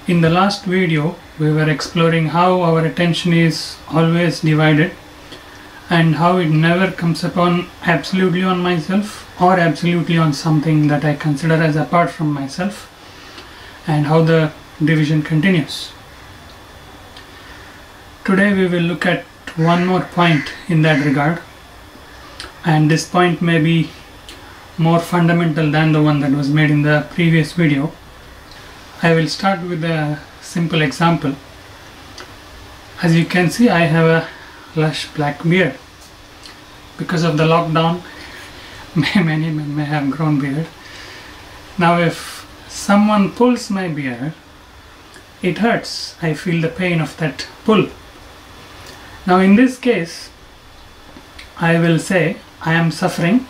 In the last video, we were exploring how our attention is always divided and how it never comes upon absolutely on myself or absolutely on something that I consider as apart from myself, and how the division continues. Today we will look at one more point in that regard, and this point may be more fundamental than the one that was made in the previous video. I will start with a simple example. As you can see, I have a lush black beard. Because of the lockdown, many men may have grown beard. Now if someone pulls my beard, it hurts. I feel the pain of that pull. Now in this case, I will say I am suffering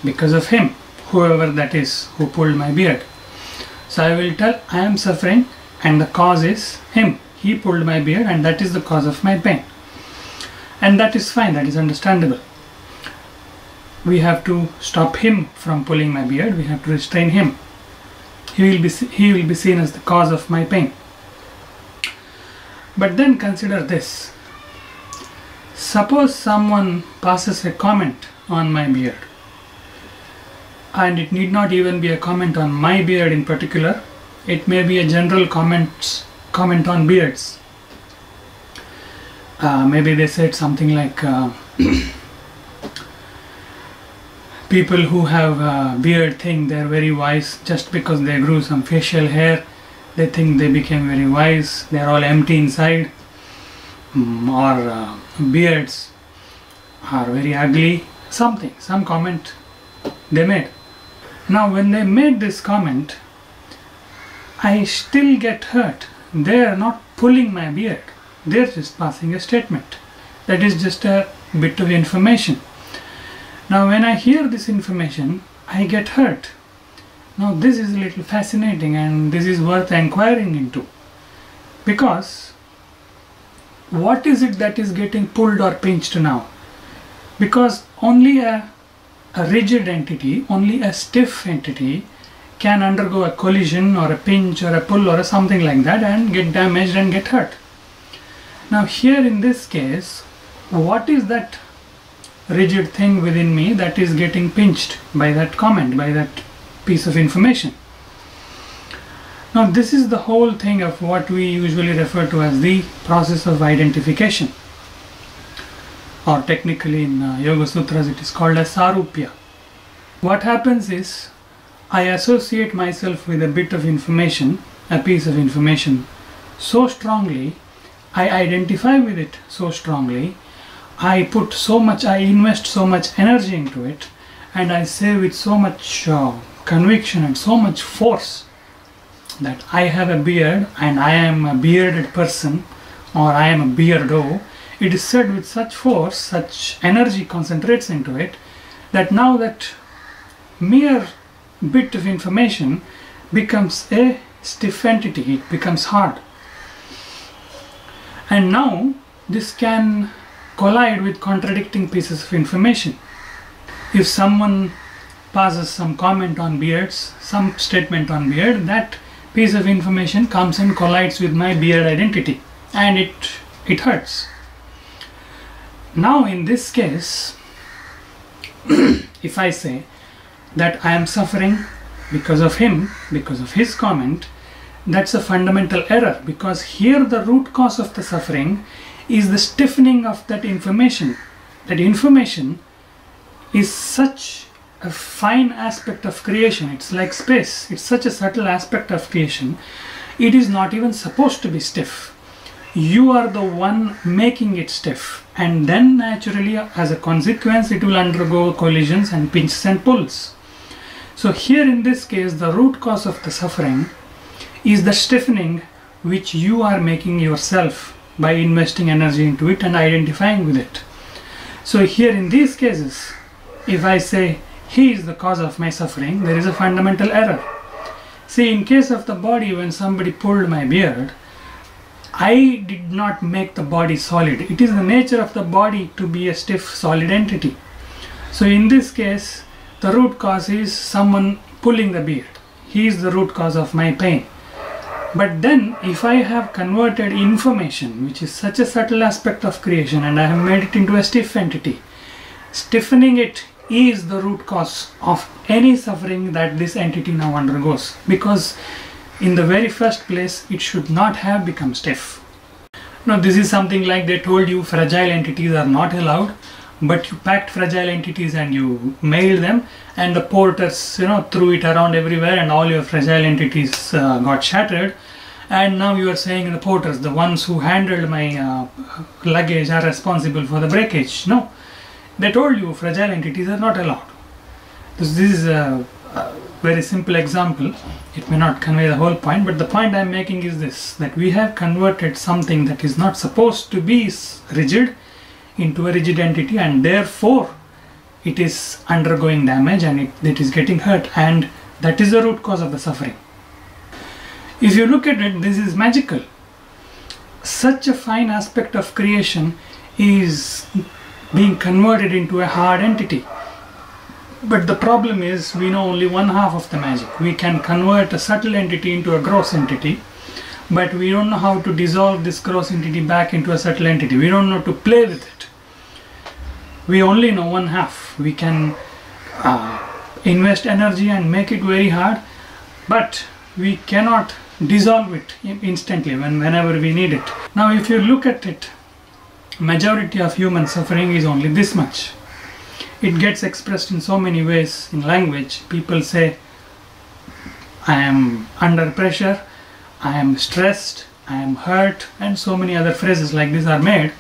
because of him, whoever that is who pulled my beard. So I will tell I am suffering and the cause is him. He pulled my beard and that is the cause of my pain. And that is fine, that is understandable. We have to stop him from pulling my beard, we have to restrain him. He will be seen as the cause of my pain. But then consider this. Suppose someone passes a comment on my beard, and it need not even be a comment on my beard in particular, it may be a general comment on beards. Maybe they said something like people who have a beard think they are very wise just because they grew some facial hair. They think they became very wise, they are all empty inside. Or beards are very ugly, some comment they made. Now when they made this comment, I still get hurt. They are not pulling my beard, they are just passing a statement. That is just a bit of information. Now when I hear this information, I get hurt. Now this is a little fascinating and this is worth inquiring into, because what is it that is getting pulled or pinched now? Because only a rigid entity, only a stiff entity can undergo a collision or a pinch or a pull or something like that and get damaged and get hurt. Now here in this case, what is that rigid thing within me that is getting pinched by that comment, by that piece of information? Now this is the whole thing of what we usually refer to as the process of identification, or technically in Yoga Sutras it is called as Sarupya. What happens is, I associate myself with a bit of information, a piece of information so strongly, I identify with it so strongly, I invest so much energy into it, and I say with so much conviction and so much force that I have a beard and I am a bearded person, or I am a beardo. It is said with such force, such energy concentrates into it, that now that mere bit of information becomes a stiff entity, it becomes hard. And now this can collide with contradicting pieces of information. If someone passes some comment on beards, some statement on beard, that piece of information comes and collides with my beard identity, and it hurts. Now in this case, if I say that I am suffering because of him, because of his comment, that's a fundamental error, because here the root cause of the suffering is the stiffening of that information. That information is such a fine aspect of creation, it's like space, it's such a subtle aspect of creation, it is not even supposed to be stiff. You are the one making it stiff, and then naturally as a consequence it will undergo collisions and pinches and pulls. So here in this case, the root cause of the suffering is the stiffening which you are making yourself by investing energy into it and identifying with it. So here in these cases, if I say he is the cause of my suffering, there is a fundamental error. See, in case of the body, when somebody pulled my beard, I did not make the body solid. It is the nature of the body to be a stiff, solid entity. So in this case, the root cause is someone pulling the beard. He is the root cause of my pain. But then if I have converted information, which is such a subtle aspect of creation, and I have made it into a stiff entity, stiffening it is the root cause of any suffering that this entity now undergoes, because in the very first place it should not have become stiff. Now this is something like they told you fragile entities are not allowed, but you packed fragile entities and you mailed them, and the porters threw it around everywhere, and all your fragile entities got shattered. And now you are saying the porters, the ones who handled my luggage, are responsible for the breakage. No, they told you fragile entities are not allowed. This is a very simple example. It may not convey the whole point, but the point I am making is this, that we have converted something that is not supposed to be rigid into a rigid entity, and therefore it is undergoing damage and it is getting hurt, and that is the root cause of the suffering. If you look at it, this is magical. Such a fine aspect of creation is being converted into a hard entity. But the problem is, we know only one half of the magic. We can convert a subtle entity into a gross entity, but we don't know how to dissolve this gross entity back into a subtle entity. We don't know to play with it. We only know one half. We can invest energy and make it very hard, but we cannot dissolve it instantly whenever we need it. Now if you look at it, majority of human suffering is only this much. It gets expressed in so many ways in language. People say, I am under pressure, I am stressed, I am hurt, and so many other phrases like this are made.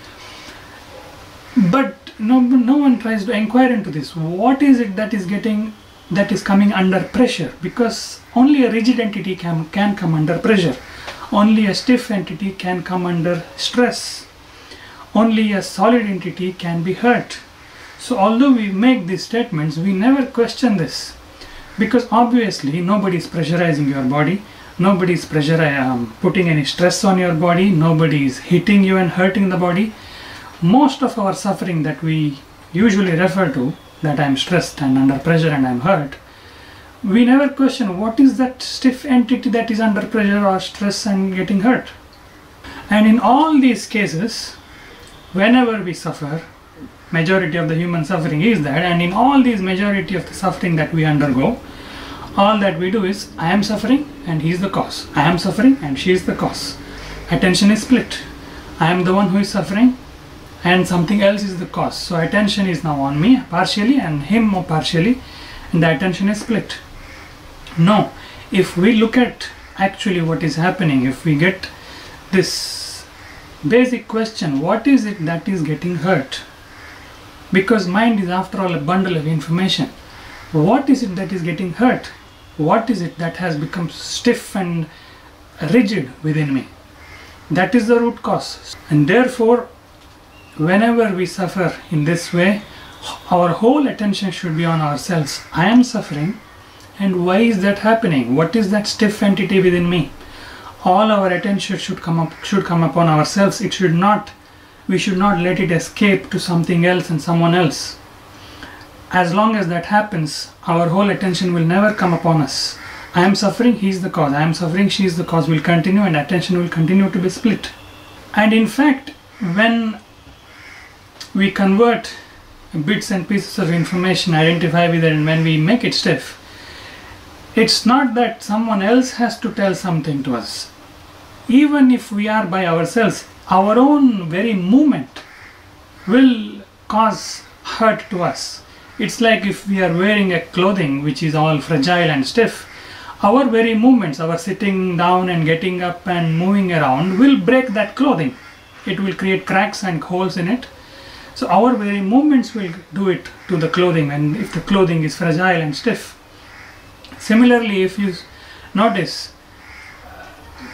But no one tries to inquire into this. What is it that is coming under pressure? Because only a rigid entity can come under pressure. Only a stiff entity can come under stress. Only a solid entity can be hurt. So although we make these statements, we never question this, because obviously nobody is pressurizing your body, nobody is putting any stress on your body, nobody is hitting you and hurting the body. Most of our suffering that we usually refer to, that I am stressed and under pressure and I am hurt, we never question what is that stiff entity that is under pressure or stress and getting hurt. And in all these cases, whenever we suffer, majority of the human suffering is that, and in all these majority of the suffering that we undergo, all that we do is, I am suffering and he is the cause. I am suffering and she is the cause. Attention is split. I am the one who is suffering and something else is the cause. So attention is now on me partially and him partially, and the attention is split. No, if we look at actually what is happening, if we get this basic question, what is it that is getting hurt? Because mind is after all a bundle of information. What is it that is getting hurt? What is it that has become stiff and rigid within me? That is the root cause. And therefore, whenever we suffer in this way, our whole attention should be on ourselves. I am suffering, and why is that happening? What is that stiff entity within me? All our attention should come upon ourselves. We should not let it escape to something else and someone else. As long as that happens, our whole attention will never come upon us. I am suffering, he is the cause. I am suffering, she is the cause will continue, and attention will continue to be split. And in fact, when we convert bits and pieces of information, identify with it, and when we make it stiff, it's not that someone else has to tell something to us. Even if we are by ourselves, our own very movement will cause hurt to us. It's like if we are wearing a clothing which is all fragile and stiff, our very movements, our sitting down and getting up and moving around will break that clothing. It will create cracks and holes in it. So our very movements will do it to the clothing, and if the clothing is fragile and stiff. Similarly, if you notice,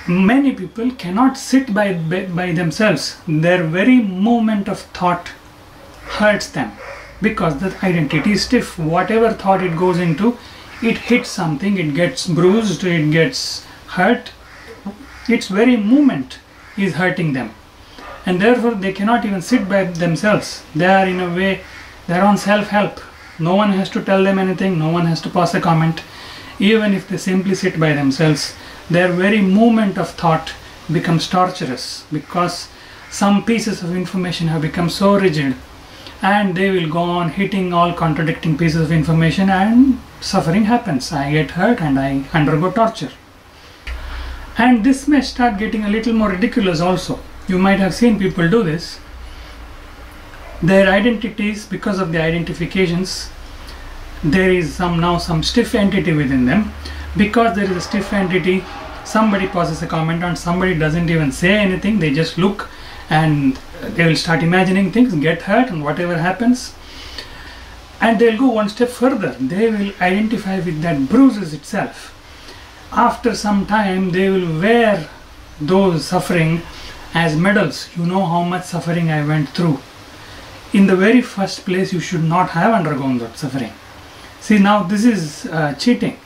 many people cannot sit by themselves. Their very movement of thought hurts them because the identity is stiff. Whatever thought it goes into, it hits something, it gets bruised, it gets hurt. Its very movement is hurting them, and therefore they cannot even sit by themselves. They are in a way, they are on self-help. No one has to tell them anything, no one has to pass a comment. Even if they simply sit by themselves, Their very movement of thought becomes torturous because some pieces of information have become so rigid, and they will go on hitting all contradicting pieces of information, and suffering happens. I get hurt and I undergo torture. And this may start getting a little more ridiculous also. You might have seen people do this. Their identities, because of the identifications, there is now some stiff entity within them. Because there is a stiff entity, somebody passes a comment and somebody doesn't even say anything, they just look and they will start imagining things, get hurt, and whatever happens. And they'll go one step further. They will identify with that bruises itself. After some time, they will wear those suffering as medals. You know how much suffering I went through. In the very first place, you should not have undergone that suffering. See, now this is cheating.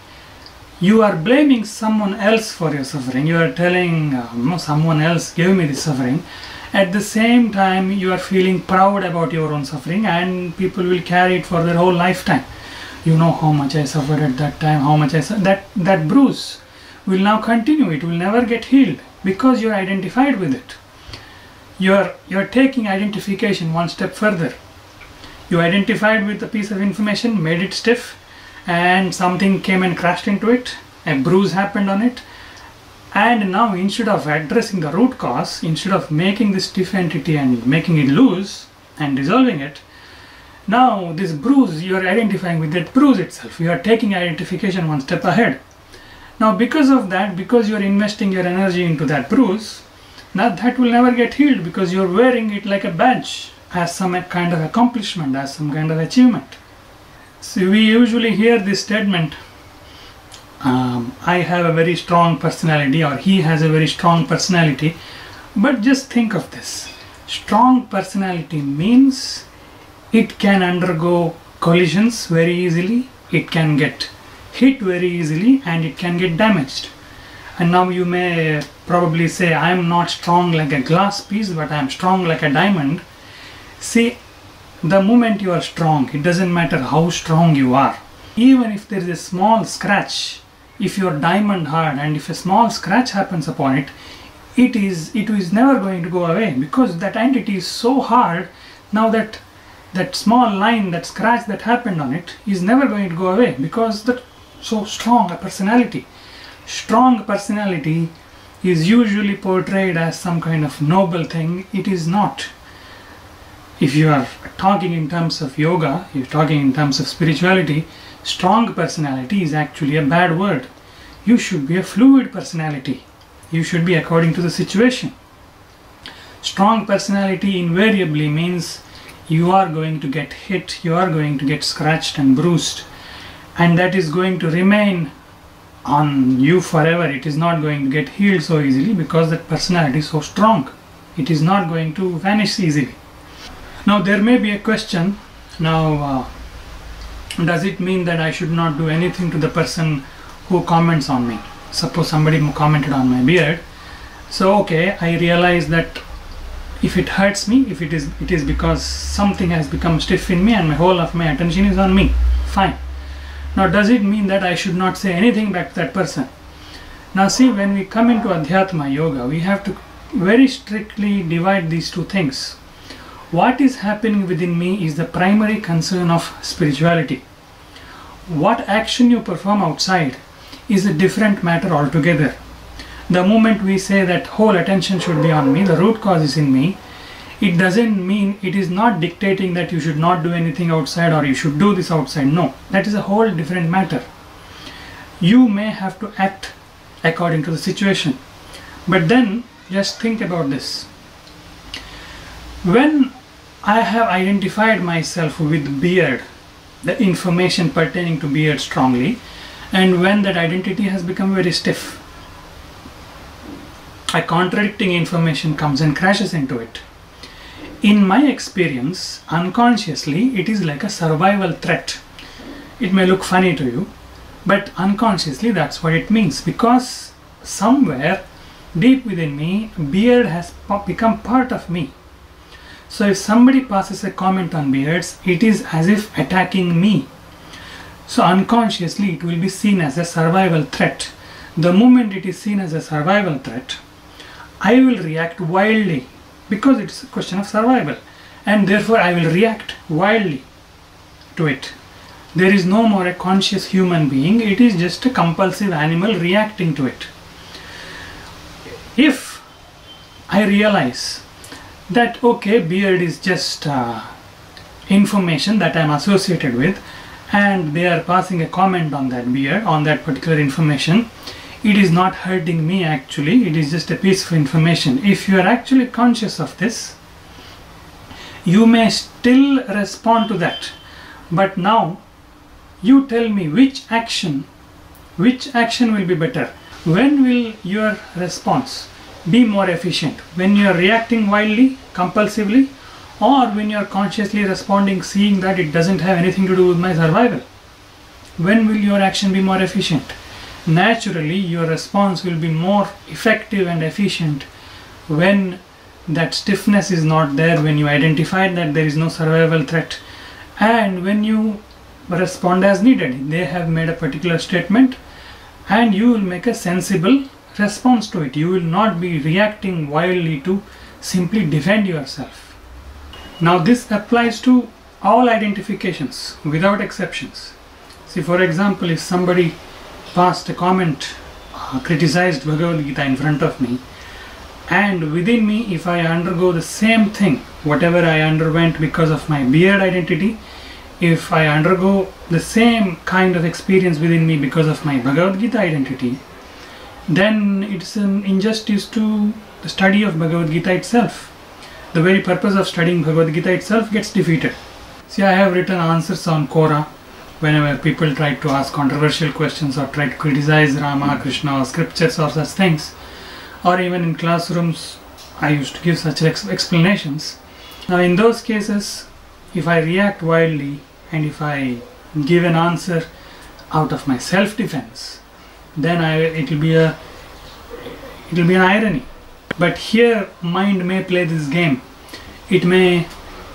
You are blaming someone else for your suffering. You are telling, no, someone else gave me this suffering. At the same time, you are feeling proud about your own suffering, and people will carry it for their whole lifetime. You know how much I suffered at that time, how much I suffered. That bruise will now continue. It will never get healed because you are identified with it. You are taking identification one step further. You identified with a piece of information, made it stiff, and something came and crashed into it. A bruise happened on it. And now, instead of addressing the root cause, instead of making this stiff entity and making it loose and dissolving it, now this bruise, you are identifying with that bruise itself. You are taking identification one step ahead. Now, because of that, because you are investing your energy into that bruise, now that will never get healed because you are wearing it like a badge, as some kind of accomplishment, as some kind of achievement. So we usually hear this statement, I have a very strong personality, or he has a very strong personality. But just think of this. Strong personality means it can undergo collisions very easily, it can get hit very easily, and it can get damaged. And now you may probably say, I am not strong like a glass piece, but I am strong like a diamond. See, the moment you are strong, it doesn't matter how strong you are. Even if there is a small scratch, if you are diamond hard, and if a small scratch happens upon it, it is never going to go away because that entity is so hard. Now that small line, that scratch that happened on it is never going to go away because that so strong a personality. Strong personality is usually portrayed as some kind of noble thing. It is not. If you are talking in terms of yoga, you're talking in terms of spirituality, strong personality is actually a bad word. You should be a fluid personality. You should be according to the situation. Strong personality invariably means you are going to get hit, you are going to get scratched and bruised, and that is going to remain on you forever. It is not going to get healed so easily because that personality is so strong. It is not going to vanish easily. Now there may be a question, does it mean that I should not do anything to the person who comments on me? Suppose somebody commented on my beard. So okay, I realize that if it hurts me, if it is because something has become stiff in me and my whole of my attention is on me. Fine. Now does it mean that I should not say anything back to that person? Now see, when we come into Adhyatma Yoga, we have to very strictly divide these two things. What is happening within me is the primary concern of spirituality. What action you perform outside is a different matter altogether. The moment we say that whole attention should be on me, the root cause is in me, it doesn't mean, it is not dictating that you should not do anything outside or you should do this outside. No, that is a whole different matter. You may have to act according to the situation. But then just think about this. When I have identified myself with beard, the information pertaining to beard strongly, and when that identity has become very stiff, a contradicting information comes and crashes into it. In my experience, unconsciously, it is like a survival threat. It may look funny to you, but unconsciously that's what it means, because somewhere deep within me, beard has become part of me. So if somebody passes a comment on beards, it is as if attacking me. So unconsciously it will be seen as a survival threat. The moment it is seen as a survival threat, I will react wildly because it's a question of survival, and therefore I will react wildly to it. There is no more a conscious human being, it is just a compulsive animal reacting to it. If I realize that okay, beard is just information that I am associated with, and they are passing a comment on that beard, on that particular information, it is not hurting me actually, it is just a piece of information. If you are actually conscious of this, you may still respond to that, but now you tell me which action will be better. When will your response be more efficient? When you are reacting wildly, compulsively, or when you are consciously responding, seeing that it doesn't have anything to do with my survival? When will your action be more efficient? Naturally, your response will be more effective and efficient when that stiffness is not there, when you identify that there is no survival threat, and when you respond as needed. They have made a particular statement and you will make a sensible response to it. You will not be reacting wildly to simply defend yourself. Now this applies to all identifications without exceptions. See, for example, if somebody passed a comment, criticized Bhagavad Gita in front of me, and within me, if I undergo the same thing, whatever I underwent because of my beard identity, if I undergo the same kind of experience within me because of my Bhagavad Gita identity, then it's an injustice to the study of Bhagavad Gita itself. The very purpose of studying Bhagavad Gita itself gets defeated. See, I have written answers on Quora whenever people try to ask controversial questions or try to criticize Rama, Krishna or scriptures or such things, or even in classrooms I used to give such explanations. Now in those cases, if I react wildly and if I give an answer out of my self-defense, then it will be an irony. But here mind may play this game. It may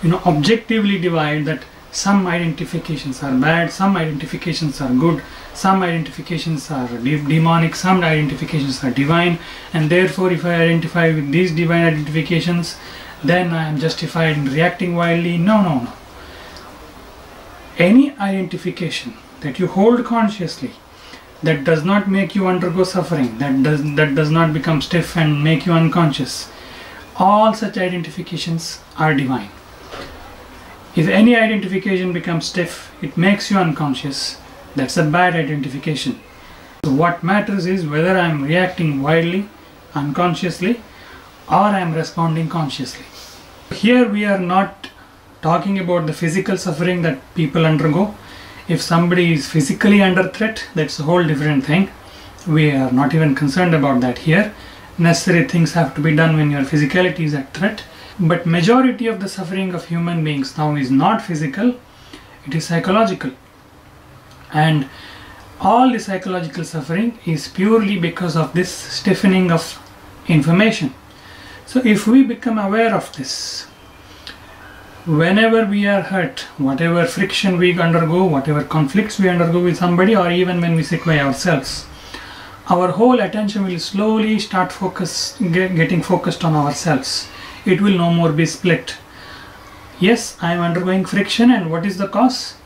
objectively divide that some identifications are bad, some identifications are good, some identifications are demonic, some identifications are divine, and therefore if I identify with these divine identifications, then I am justified in reacting wildly. No. Any identification that you hold consciously, that does not make you undergo suffering, that does not become stiff and make you unconscious, all such identifications are divine. If any identification becomes stiff, it makes you unconscious, that's a bad identification. So what matters is whether I am reacting wildly, unconsciously, or I am responding consciously. Here we are not talking about the physical suffering that people undergo. If somebody is physically under threat, that's a whole different thing. We are not even concerned about that here. Necessary things have to be done when your physicality is at threat. But majority of the suffering of human beings now is not physical, it is psychological. And all the psychological suffering is purely because of this stiffening of information. So if we become aware of this, whenever we are hurt, whatever friction we undergo, whatever conflicts we undergo with somebody, or even when we sit by ourselves, our whole attention will slowly start getting focused on ourselves. It will no more be split. Yes, I am undergoing friction, and what is the cause?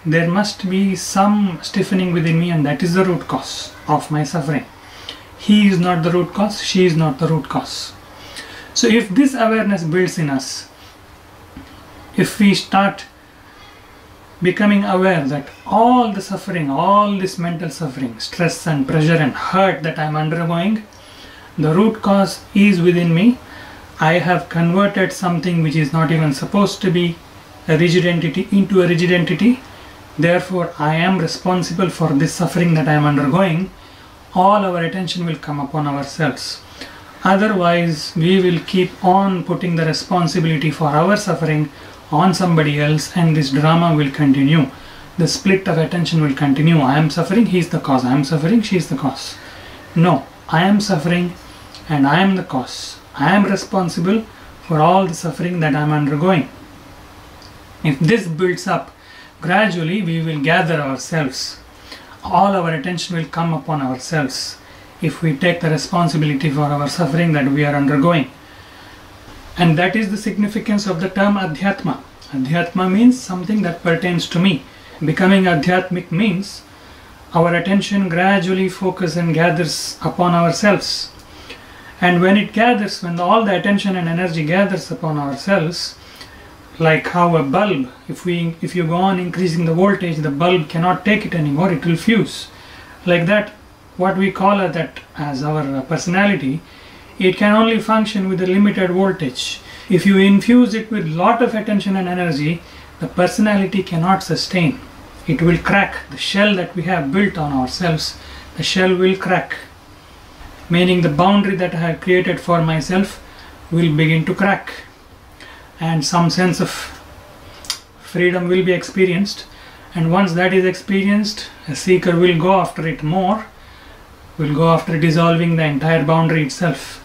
There must be some stiffening within me, and that is the root cause of my suffering. He is not the root cause, she is not the root cause. So if this awareness builds in us, if we start becoming aware that all the suffering, all this mental suffering, stress and pressure and hurt that I am undergoing, the root cause is within me. I have converted something which is not even supposed to be a rigid entity into a rigid entity. Therefore, I am responsible for this suffering that I am undergoing. All our attention will come upon ourselves. Otherwise, we will keep on putting the responsibility for our suffering on somebody else, and this drama will continue. The split of attention will continue. I am suffering, he is the cause. I am suffering, she is the cause. No, I am suffering and I am the cause. I am responsible for all the suffering that I am undergoing. If this builds up, gradually we will gather ourselves. All our attention will come upon ourselves. if we take the responsibility for our suffering that we are undergoing. And that is the significance of the term Adhyatma. Adhyatma means something that pertains to me. Becoming Adhyatmic means our attention gradually focuses and gathers upon ourselves. And when it gathers, when all the attention and energy gathers upon ourselves, like how a bulb, if you go on increasing the voltage, the bulb cannot take it anymore, it will fuse. Like that, what we call that as our personality, it can only function with a limited voltage. If you infuse it with lot of attention and energy, the personality cannot sustain. It will crack. The shell that we have built on ourselves, the shell will crack. Meaning the boundary that I have created for myself will begin to crack. And some sense of freedom will be experienced. And once that is experienced, a seeker will go after it more, will go after dissolving the entire boundary itself.